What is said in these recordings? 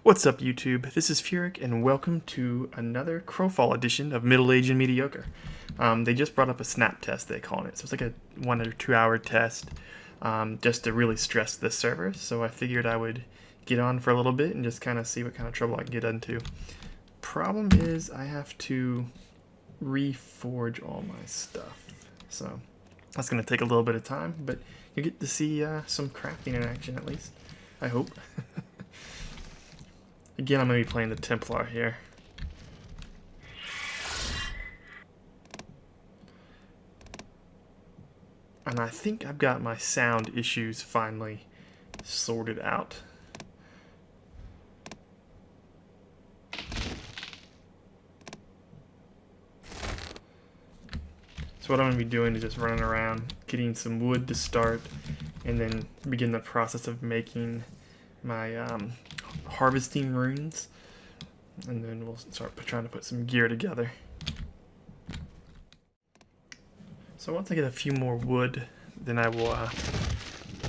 What's up, YouTube? This is Furic, and welcome to another Crowfall edition of Middle Age and Mediocre. They just brought up a snap test, they call it. So it's like a 1 or 2 hour test just to really stress the server. So I figured I would get on for a little bit and just kind of see what kind of trouble I can get into. Problem is I have to reforge all my stuff. So that's going to take a little bit of time, but you get to see some crafting in action at least. I hope. Again, I'm going to be playing the Templar here. And I think I've got my sound issues finally sorted out. So what I'm going to be doing is just running around, getting some wood to start, and then begin the process of making my harvesting runes, and then we'll start trying to put some gear together. So once I get a few more wood, then I will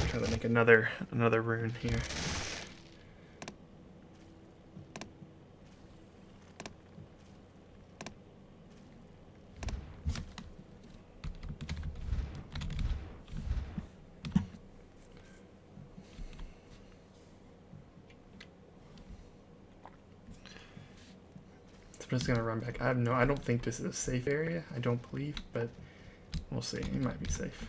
try to make another rune here. I'm just gonna run back. I don't think this is a safe area. I don't believe, but we'll see. It might be safe.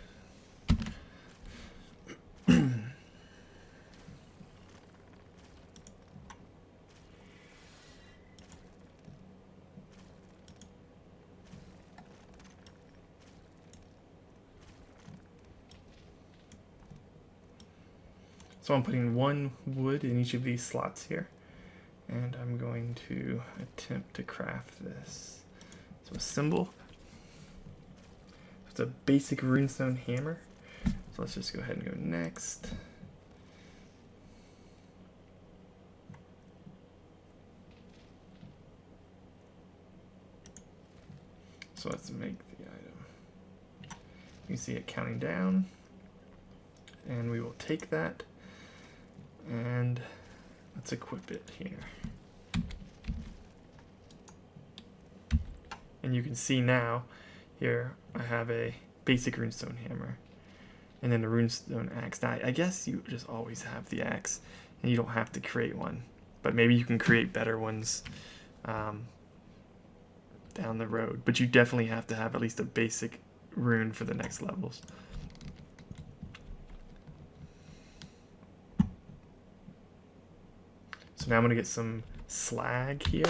So I'm putting 1 wood in each of these slots here. And I'm going to attempt to craft this. So a symbol. It's a basic runestone hammer. So let's just go ahead and go next. So let's make the item. You can see it counting down. And we will take that and let's equip it here. And you can see now, here I have a basic runestone hammer. And then the runestone axe. Now, I guess you just always have the axe, and you don't have to create one. But maybe you can create better ones down the road. But you definitely have to have at least a basic rune for the next levels. So now I'm going to get some slag here.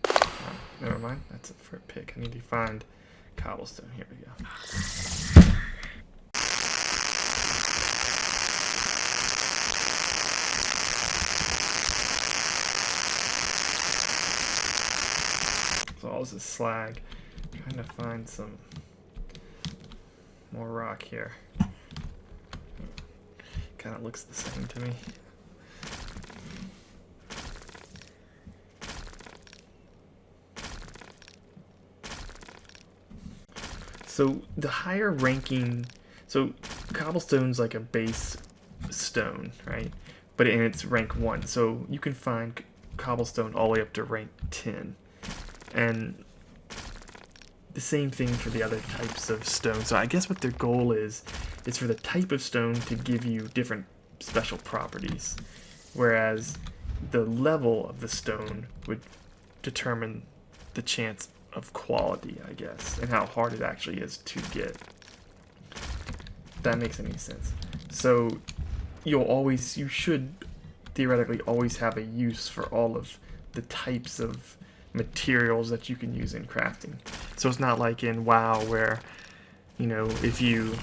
Oh, never mind, that's it for a pick. I need to find cobblestone. Here we go. So all this is slag. I'm trying to find some more rock here. Kind of looks the same to me. So the higher ranking, so cobblestone's like a base stone, right? But and it's rank 1, so you can find cobblestone all the way up to rank 10. And the same thing for the other types of stone. So I guess what their goal is for the type of stone to give you different special properties. Whereas the level of the stone would determine the chance of quality, I guess, and how hard it actually is to get. If that makes any sense. So you should theoretically always have a use for all of the types of materials that you can use in crafting. So it's not like in WoW where, you know, if you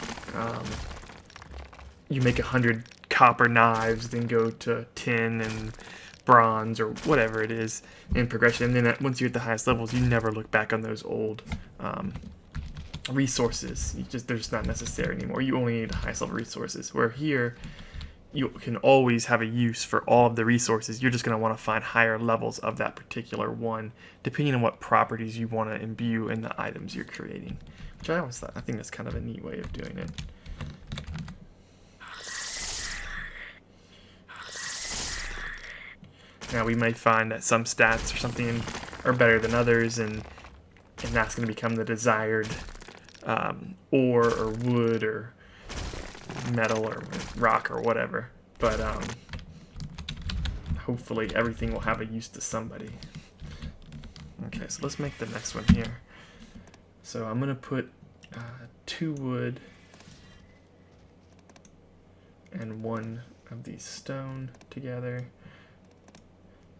you make 100 copper knives, then go to tin and bronze or whatever it is in progression, and then once you're at the highest levels, you never look back on those old resources. They're just not necessary anymore. You only need the highest level resources, where here you can always have a use for all of the resources. You're just going to want to find higher levels of that particular one, depending on what properties you want to imbue in the items you're creating, which I think that's kind of a neat way of doing it. Now we may find that some stats or something are better than others, and that's going to become the desired ore or wood or metal or rock or whatever. But hopefully everything will have a use to somebody. Okay, so let's make the next one here. So I'm going to put 2 wood and 1 of these stone together,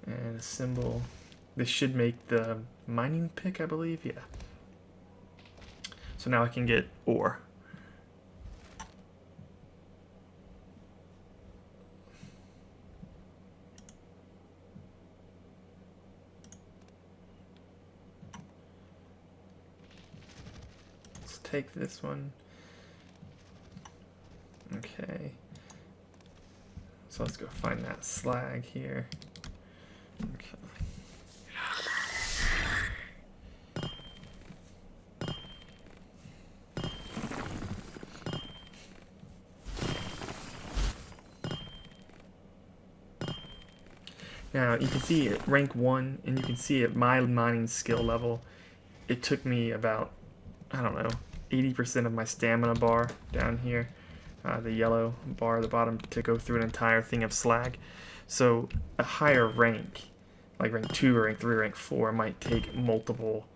and a symbol. This should make the mining pick, I believe. Yeah. So now I can get ore. Let's take this one. Okay. So let's go find that slag here. Okay. Now you can see at rank 1, and you can see at my mining skill level, it took me about, I don't know, 80% of my stamina bar down here, the yellow bar at the bottom, to go through an entire thing of slag. So a higher rank, like rank 2 or rank 3 or rank 4, might take multiple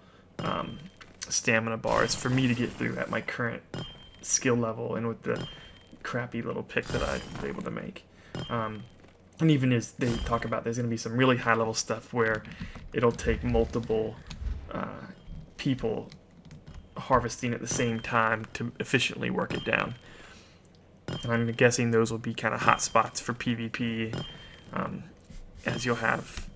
stamina bars for me to get through at my current skill level and with the crappy little pick that I was able to make. And even as they talk about, there's going to be some really high level stuff where it'll take multiple people harvesting at the same time to efficiently work it down. And I'm guessing those will be kind of hot spots for PvP, as you'll have,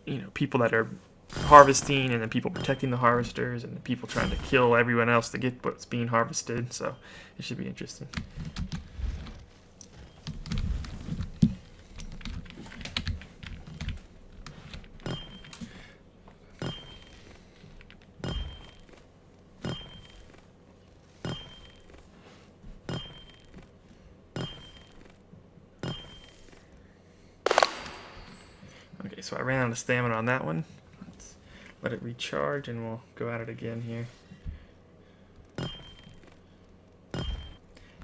you know, people that are harvesting, and then people protecting the harvesters, and the people trying to kill everyone else to get what's being harvested. So it should be interesting. Okay, so I ran out of stamina on that one. Let's let it recharge and we'll go at it again here.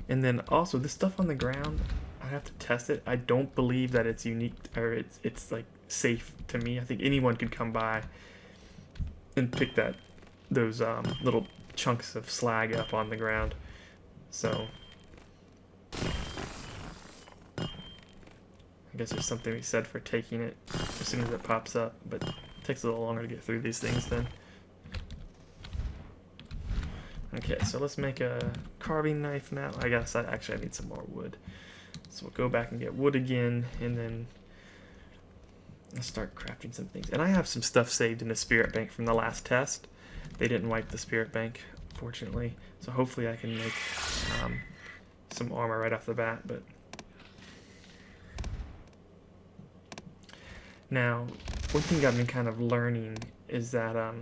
And then also this stuff on the ground, I have to test it. I don't believe that it's unique, or it's like safe to me. I think anyone could come by and pick those little chunks of slag up on the ground. So I guess there's something to be said for taking it as soon as it pops up, but it takes a little longer to get through these things then. Okay, so let's make a carving knife now. I guess I need some more wood. So we'll go back and get wood again, and then let's start crafting some things. And I have some stuff saved in the spirit bank from the last test. They didn't wipe the spirit bank, fortunately, so hopefully I can make some armor right off the bat. But now, one thing I've been kind of learning is that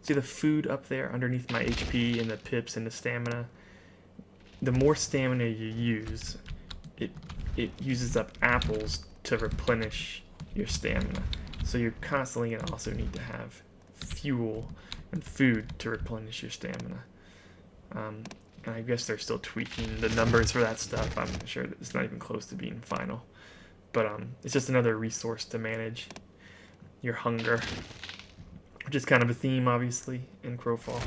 see the food up there underneath my HP and the pips and the stamina? The more stamina you use, it uses up apples to replenish your stamina. So you're constantly going to also need to have fuel and food to replenish your stamina. And I guess they're still tweaking the numbers for that stuff. I'm sure that it's not even close to being final. But it's just another resource to manage your hunger, which is kind of a theme, obviously, in Crowfall.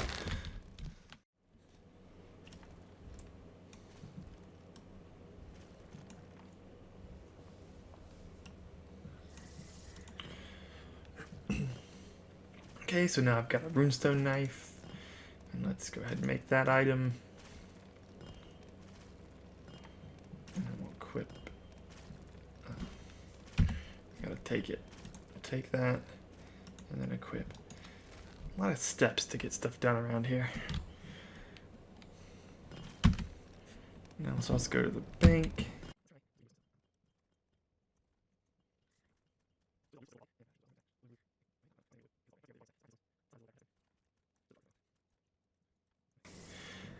Okay, so now I've got a runestone knife, and let's go ahead and make that item. And then we'll equip. Gotta take it. Take that, and then equip. A lot of steps to get stuff done around here. Now, so let's go to the bank.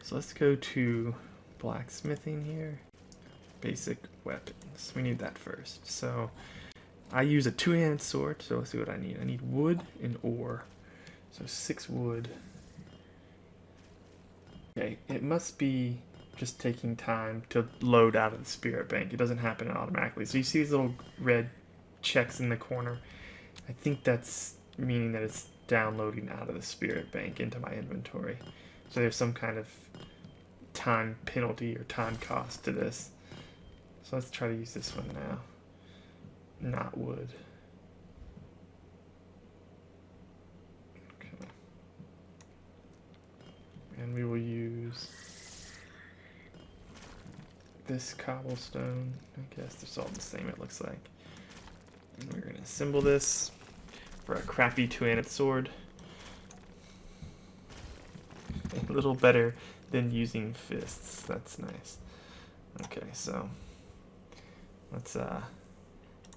So let's go to blacksmithing here. Basic weapons. We need that first. So I use a two-handed sword, so let's see what I need. I need wood and ore. So 6 wood. Okay, it must be just taking time to load out of the spirit bank. It doesn't happen automatically. So you see these little red checks in the corner. I think that's meaning that it's downloading out of the spirit bank into my inventory. So there's some kind of time penalty or time cost to this. So let's try to use this one now. Not wood. Okay. And we will use this cobblestone. I guess they're all the same, it looks like. And we're going to assemble this for a crappy two-handed sword. A little better than using fists. That's nice. Okay, so let's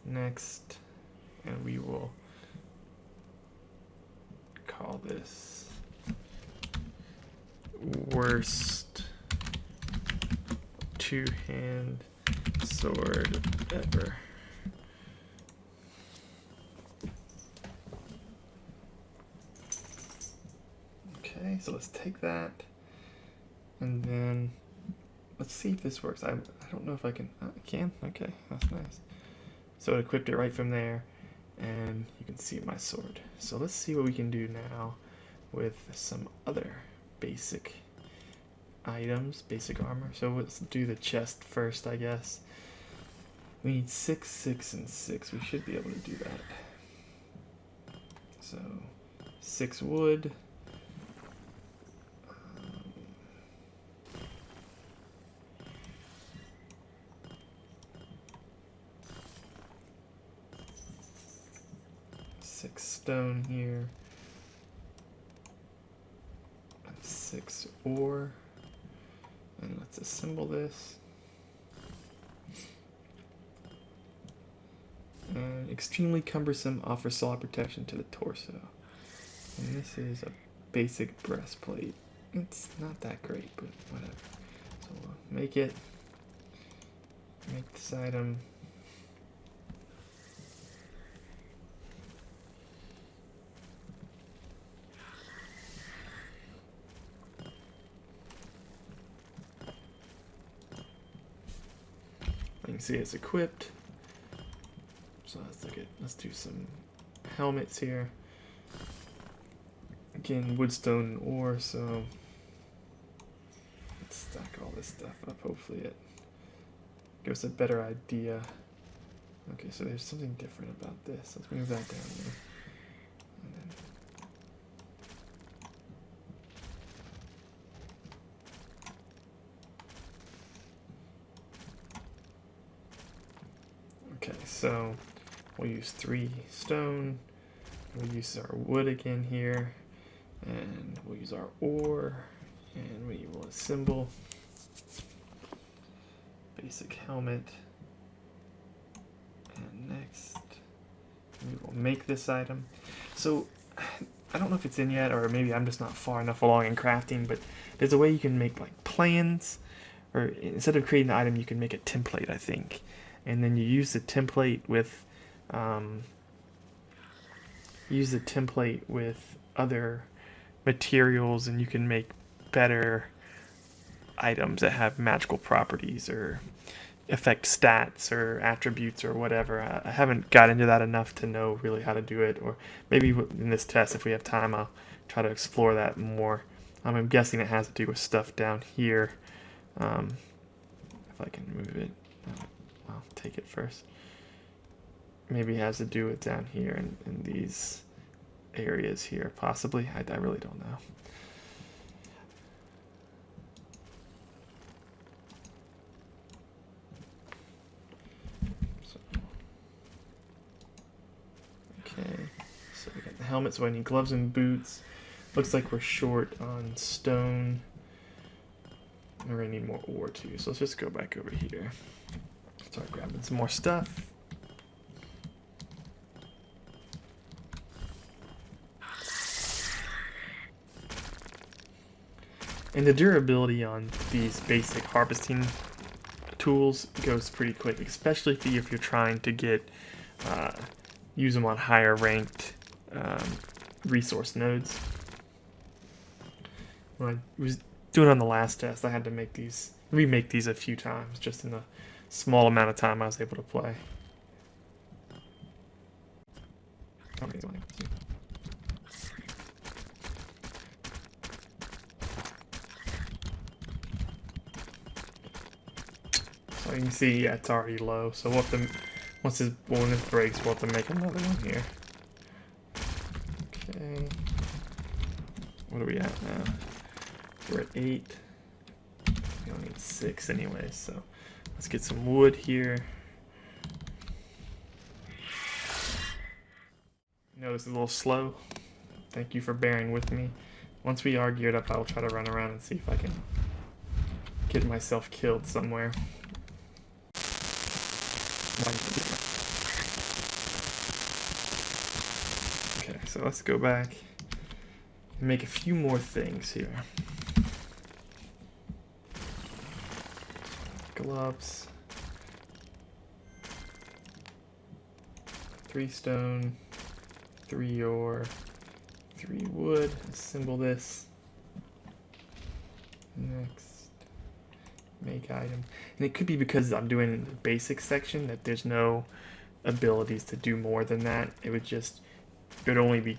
next, and we will call this worst two-hand sword ever. Okay, so let's take that, and then let's see if this works. I don't know if I can. I can. Okay, that's nice. So it equipped it right from there, and you can see my sword. So let's see what we can do now with some other basic items, basic armor. So let's do the chest first, I guess. We need 6, 6, and 6. We should be able to do that. So 6 wood. 6 stone here. 6 ore. And let's assemble this. Extremely cumbersome, offers solid protection to the torso. And this is a basic breastplate. It's not that great, but whatever. So we'll make it. Make this item. You can see it's equipped. So let's do some helmets here. Again, woodstone and ore, so let's stack all this stuff up. Hopefully it gives us a better idea. Okay, so there's something different about this. Let's move that down there. And then okay, so we'll use 3 stone, we'll use our wood again here, and we'll use our ore, and we will assemble basic helmet. And next, we will make this item. So, I don't know if it's in yet, or maybe I'm just not far enough along in crafting, but there's a way you can make like plans, or instead of creating an item, you can make a template, I think. And then you use the template with other materials, and you can make better items that have magical properties or affect stats or attributes or whatever. I haven't got into that enough to know really how to do it, or maybe in this test, if we have time, I'll try to explore that more. I'm guessing it has to do with stuff down here. If I can move it, I'll take it first. Maybe it has to do with down here in these areas here, possibly. I really don't know. Okay, so we got the helmet, so I need gloves and boots. Looks like we're short on stone. And we're gonna need more ore too, so let's just go back over here. Start grabbing some more stuff. And the durability on these basic harvesting tools goes pretty quick, especially if you're trying to get use them on higher ranked resource nodes. When I was doing on the last test, I had to remake these a few times, just in the small amount of time I was able to play. So you can see, yeah, it's already low. So we'll have to, once this bonus breaks, we'll have to make another one here. Okay. What are we at now? We're at 8. We only need 6 anyway, so let's get some wood here. I know this is a little slow. Thank you for bearing with me. Once we are geared up, I will try to run around and see if I can get myself killed somewhere. Okay, so let's go back and make a few more things here. Gloves. 3 stone. 3 ore. 3 wood. Assemble this. Next. Make item. And it could be because I'm doing the basic section that there's no abilities to do more than that. It would only be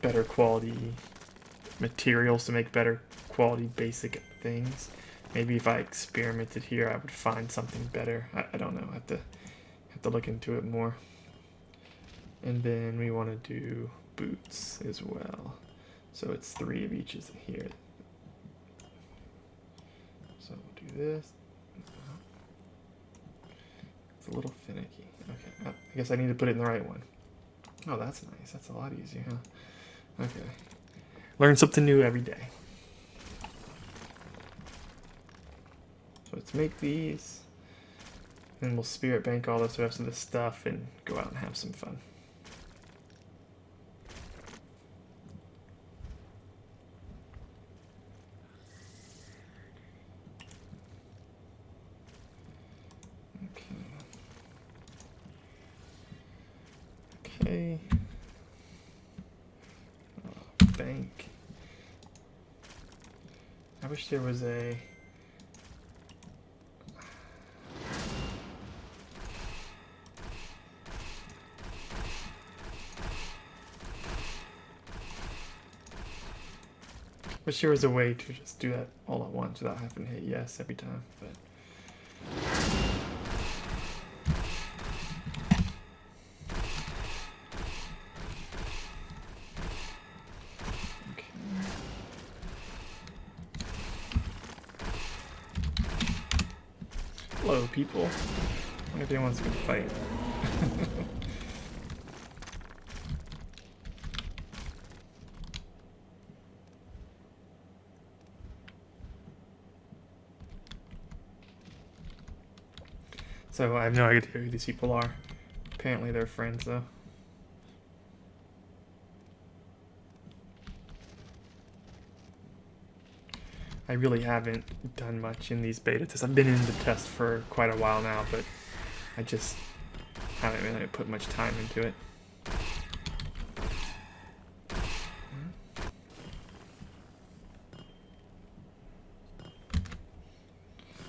better quality materials to make better quality basic things. Maybe if I experimented here, I would find something better. I don't know. I have to look into it more. And then we want to do boots as well. So it's 3 of each is here. So we'll do this. It's a little finicky. Okay, I guess I need to put it in the right one. Oh, that's nice. That's a lot easier, huh? Okay. Learn something new every day. So let's make these. Then we'll spirit bank all this rest of the stuff and go out and have some fun. Okay. Bank. I wish there was a... wish there was a way to just do that all at once without having to hit yes every time, but... Hello, people. I wonder if anyone's gonna fight. So I have no idea who these people are. Apparently they're friends, though. I really haven't done much in these beta tests. I've been in the test for quite a while now, but I just haven't really put much time into it.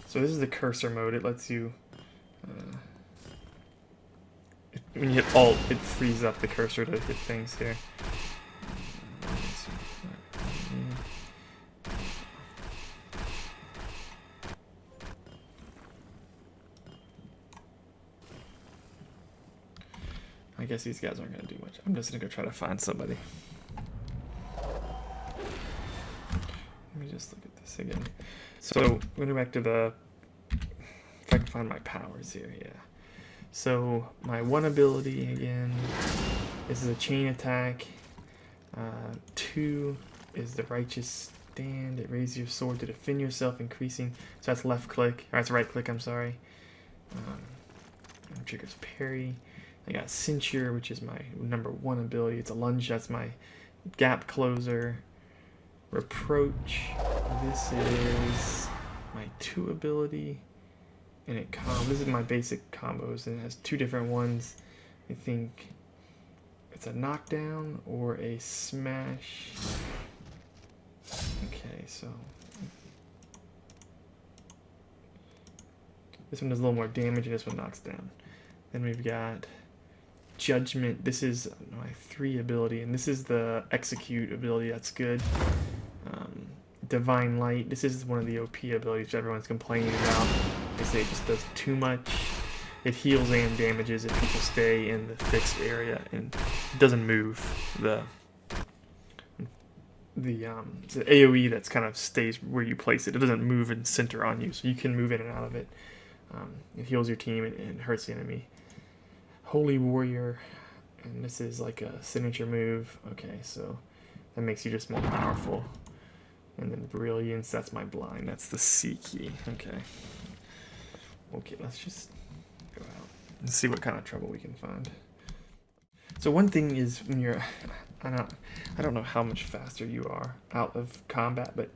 So this is the cursor mode. It lets you, when you hit Alt, it frees up the cursor to hit things here. I guess these guys aren't going to do much. I'm just going to go try to find somebody. Let me just look at this again. So, going back to the... If I can find my powers here, yeah. So, my one ability, again, this is a chain attack. 2 is the righteous stand. It raises your sword to defend yourself, increasing... So that's left click. Or that's right click, I'm sorry. Triggers parry. I got Censure, which is my number 1 ability. It's a lunge, that's my gap closer. Reproach, this is my 2 ability. And this is my basic combos, and it has 2 different ones. I think it's a knockdown or a smash. Okay, so this one does a little more damage and this one knocks down. Then we've got Judgment. This is my 3 ability, and this is the execute ability. That's good. Divine Light. This is one of the OP abilities which everyone's complaining about. They say it just does too much. It heals and damages if people stay in the fixed area, and it doesn't move. The AoE that's kind of stays where you place it. It doesn't move and center on you, so you can move in and out of it. It heals your team and hurts the enemy. Holy Warrior, and this is like a signature move. Okay, so that makes you just more powerful. And then Brilliance, that's my blind. That's the C key. Okay. Okay, let's just go out and see what kind of trouble we can find. So one thing is when you're, I don't know how much faster you are out of combat, but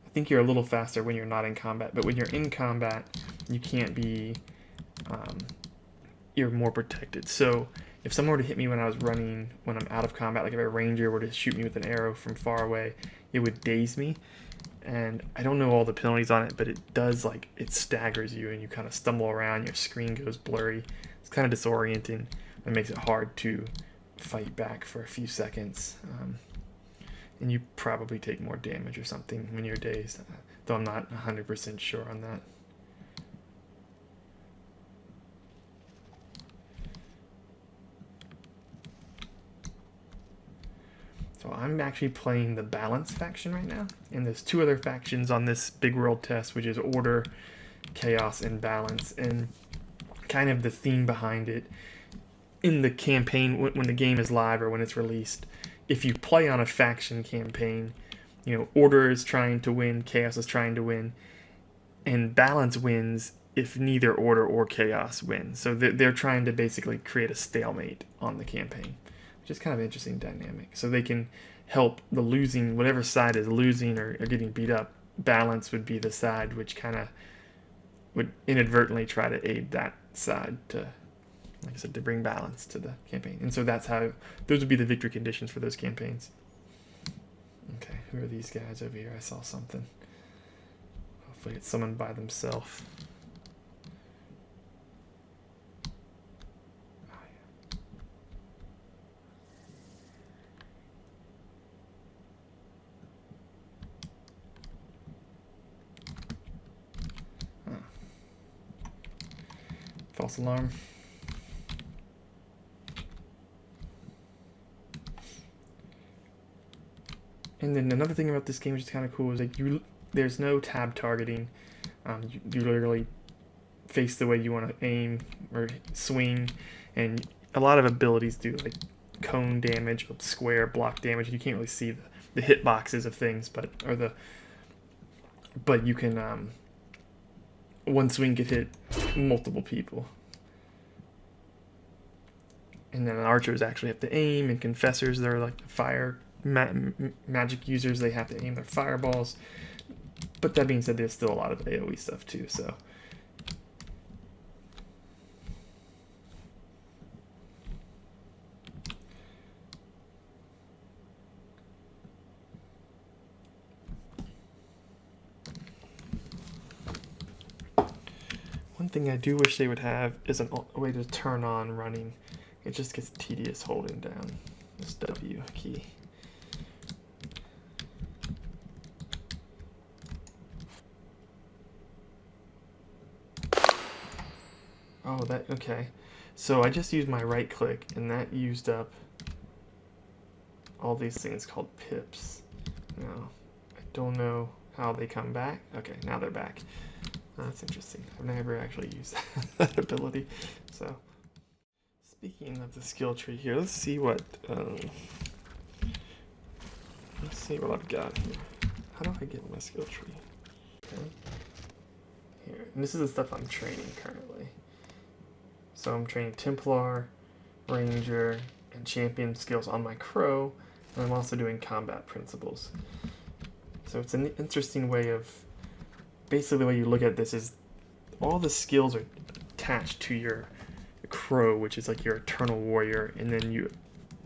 I think you're a little faster when you're not in combat. But when you're in combat, you can't be, you're more protected. So if someone were to hit me when I was running, when I'm out of combat, like if a ranger were to shoot me with an arrow from far away, it would daze me. And I don't know all the penalties on it, but it does, like, it staggers you and you kind of stumble around, your screen goes blurry. It's kind of disorienting. It makes it hard to fight back for a few seconds. And you probably take more damage or something when you're dazed, though I'm not 100% sure on that. So I'm actually playing the Balance faction right now, and there's 2 other factions on this Big World test, which is Order, Chaos, and Balance. And kind of the theme behind it, in the campaign, when the game is live or when it's released, if you play on a faction campaign, you know, Order is trying to win, Chaos is trying to win, and Balance wins if neither Order or Chaos win. So they're trying to basically create a stalemate on the campaign, which is kind of an interesting dynamic. So they can help the losing, whatever side is losing or getting beat up. Balance would be the side which kind of would inadvertently try to aid that side to, like I said, to bring balance to the campaign. And so that's how, those would be the victory conditions for those campaigns. Okay, who are these guys over here? I saw something. Hopefully it's someone by themselves. False alarm. And then another thing about this game which is kind of cool is like there's no tab targeting. You literally face the way you want to aim or swing, and a lot of abilities do like cone damage, square block damage. You can't really see the hit boxes of things, but you can one swing could hit multiple people. And then archers actually have to aim, and confessors, they're like fire magic users, they have to aim their fireballs. But that being said, there's still a lot of AoE stuff too, so. One thing I do wish they would have is a way to turn on running. It just gets tedious holding down this W key. Oh, okay. So I just used my right click, and that used up all these things called pips. Now, I don't know how they come back. Okay, now they're back. That's interesting. I've never actually used that ability. So, speaking of the skill tree here, let's see what I've got here. How do I get my skill tree? Okay. Here, and this is the stuff I'm training currently. So I'm training Templar, Ranger, and Champion skills on my Crow, and I'm also doing combat principles. So it's an interesting way of, basically the way you look at this is all the skills are attached to your crow, which is like your eternal warrior, and then you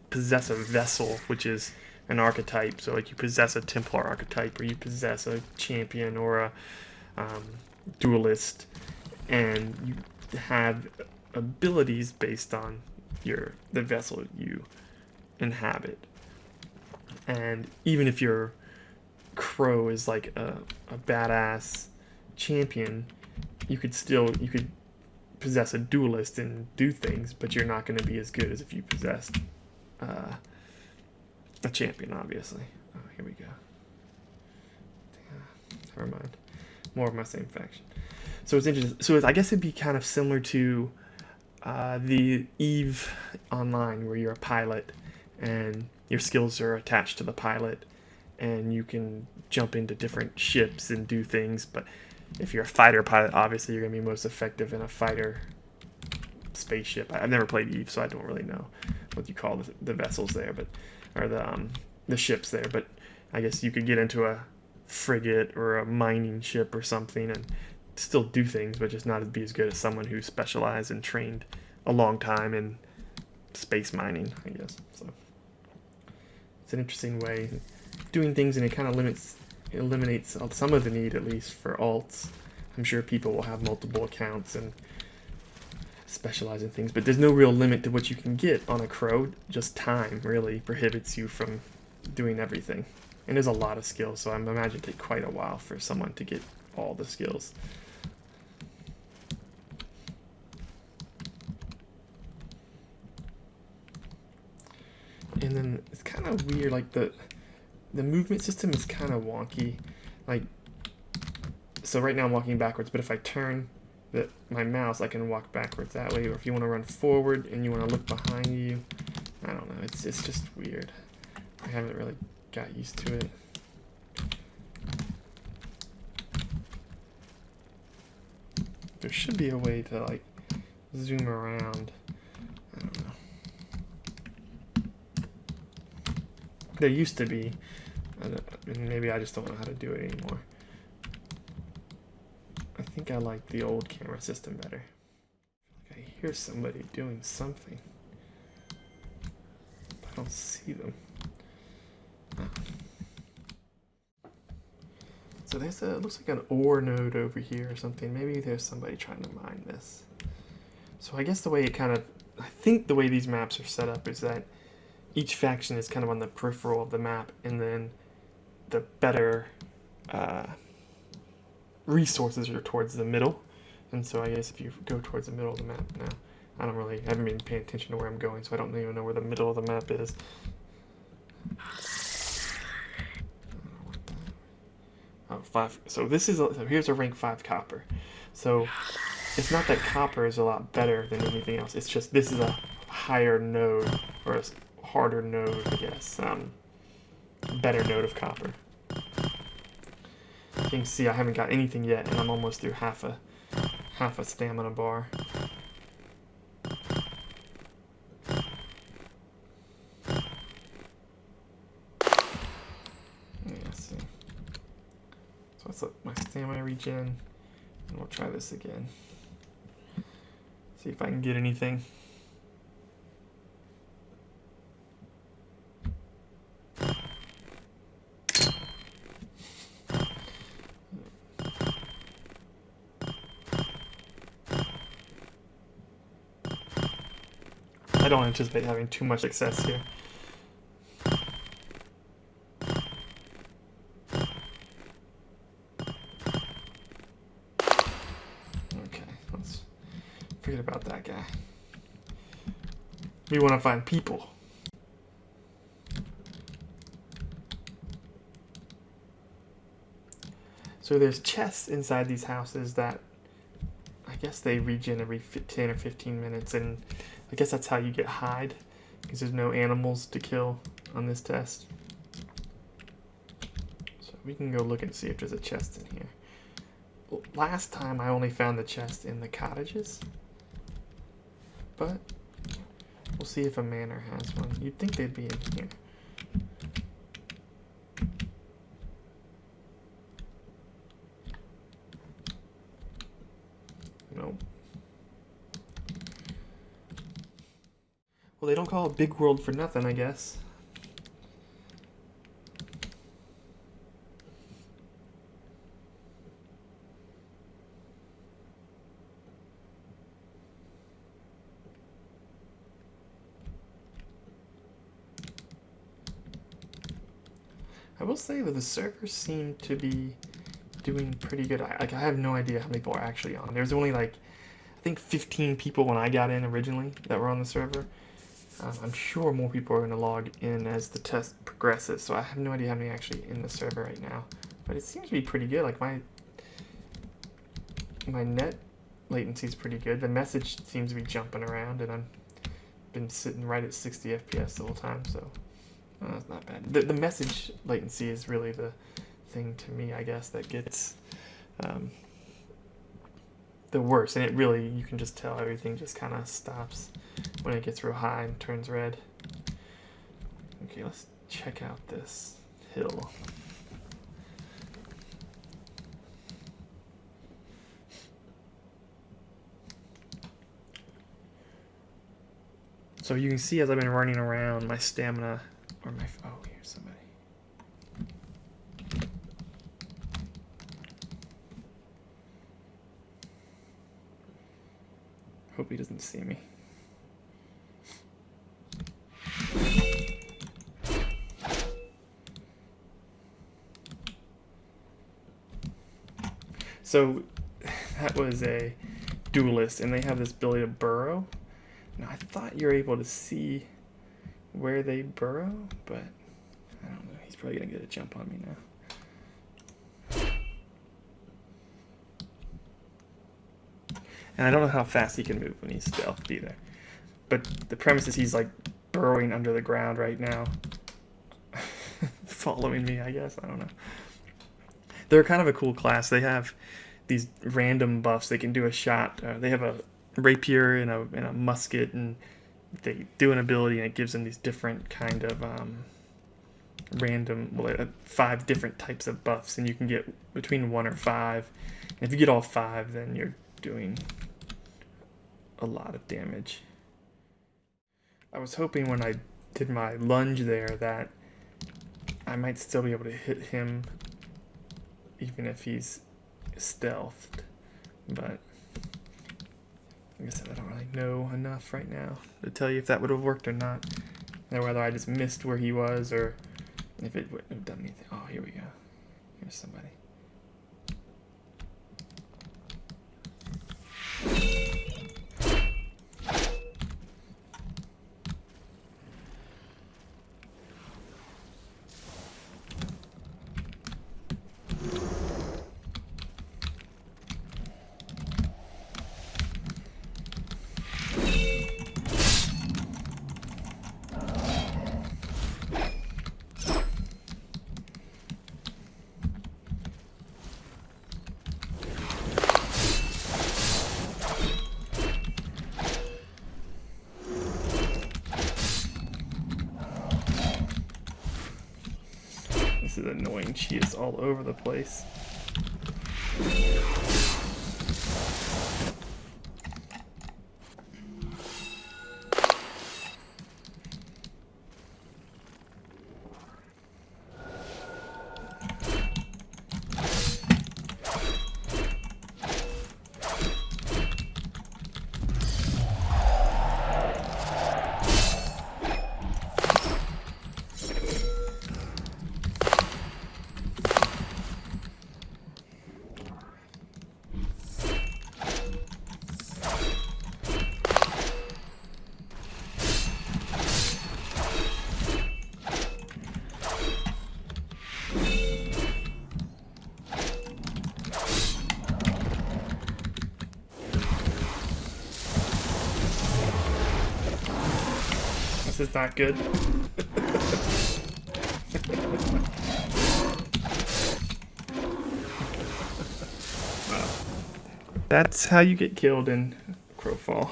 possess a vessel, which is an archetype. So like you possess a Templar archetype, or you possess a champion or a duelist, and you have abilities based on the vessel you inhabit. And even if your crow is like a badass champion, you could possess a duelist and do things, but you're not going to be as good as if you possessed a champion, obviously. Oh, here we go. Never mind. More of my same faction. So it's interesting. So I guess it'd be kind of similar to the EVE Online, where you're a pilot and your skills are attached to the pilot, and you can jump into different ships and do things. But if you're a fighter pilot, obviously you're going to be most effective in a fighter spaceship. I've never played EVE, so I don't really know what you call the vessels there, but or the ships there. But I guess you could get into a frigate or a mining ship or something and still do things, but just not be as good as someone who specialized and trained a long time in space mining, I guess. So it's an interesting way of doing things, and it kind of eliminates some of the need, at least for alts. I'm sure people will have multiple accounts and specialize in things, but there's no real limit to what you can get on a crow. Just time really prohibits you from doing everything. And there's a lot of skills, so I imagine it'd take quite a while for someone to get all the skills. And then it's kind of weird, like the movement system is kind of wonky. Like, so right now I'm walking backwards, but if I turn my mouse, I can walk backwards that way. Or if you want to run forward and you want to look behind you, I don't know. It's just weird. I haven't really got used to it. There should be a way to like zoom around. I don't know. There used to be. Maybe I just don't know how to do it anymore. I think I like the old camera system better. I hear somebody doing something. I don't see them. Oh. So there's it looks like an ore node over here or something. Maybe there's somebody trying to mine this. So I guess the way I think the way these maps are set up is that each faction is kind of on the peripheral of the map, and then the better resources are towards the middle. And so I guess if you go towards the middle of the map now, I haven't been paying attention to where I'm going, so I don't even know where the middle of the map is. Oh, 5. So here's a rank 5 copper. So it's not that copper is a lot better than anything else. It's just this is a higher node, or a harder node, I guess. Better node of copper. You can see I haven't got anything yet, and I'm almost through half a stamina bar. Yeah, see. So let's let my stamina regen, and we'll try this again. See if I can get anything. I don't anticipate having too much success here. Okay, let's forget about that guy. We want to find people. So there's chests inside these houses that I guess they regen every 10 or 15 minutes, and I guess that's how you get hide, because there's no animals to kill on this test. So we can go look and see if there's a chest in here. Last time I only found the chest in the cottages, but we'll see if a manor has one. You'd think they'd be in here. Nope. don't call it Big World for nothing, I guess. I will say that the servers seem to be doing pretty good. I have no idea how many people are actually on. There's only like, I think 15 people when I got in originally that were on the server. I'm sure more people are going to log in as the test progresses, so I have no idea how many are actually in the server right now. But it seems to be pretty good. Like my net latency is pretty good. The message seems to be jumping around, and I've been sitting right at 60 FPS the whole time, so that's not bad. The message latency is really the thing to me, I guess, that gets the worst, and it really, you can just tell everything just kind of stops when it gets real high and turns red. Okay, let's check out this hill. So you can see as I've been running around, my stamina, or my, oh, here's somebody. Hope he doesn't see me. So that was a duelist, and they have this ability to burrow. Now I thought you were able to see where they burrow, but I don't know. He's probably gonna get a jump on me now. And I don't know how fast he can move when he's stealthed either. But the premise is he's like burrowing under the ground right now. Following me, I guess. I don't know. They're kind of a cool class. They have these random buffs. They can do a shot. They have a rapier and a musket, and they do an ability, and it gives them these different kind of random, well, 5 different types of buffs, and you can get between 1 or 5. And if you get all 5, then you're doing a lot of damage. I was hoping when I did my lunge there that I might still be able to hit him even if he's stealthed, but like I said, I don't really know enough right now to tell you if that would have worked or not, or whether I just missed where he was, or if it wouldn't have done anything. Oh, here we go. Here's somebody. This is annoying. She is all over the place. This is not good. Wow. That's how you get killed in Crowfall.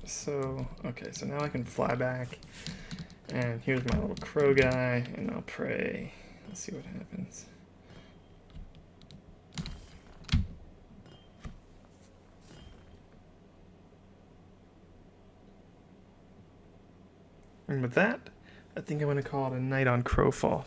So, okay, so now I can fly back. And here's my little crow guy, and I'll pray. Let's see what happens. And with that, I think I'm going to call it a night on Crowfall.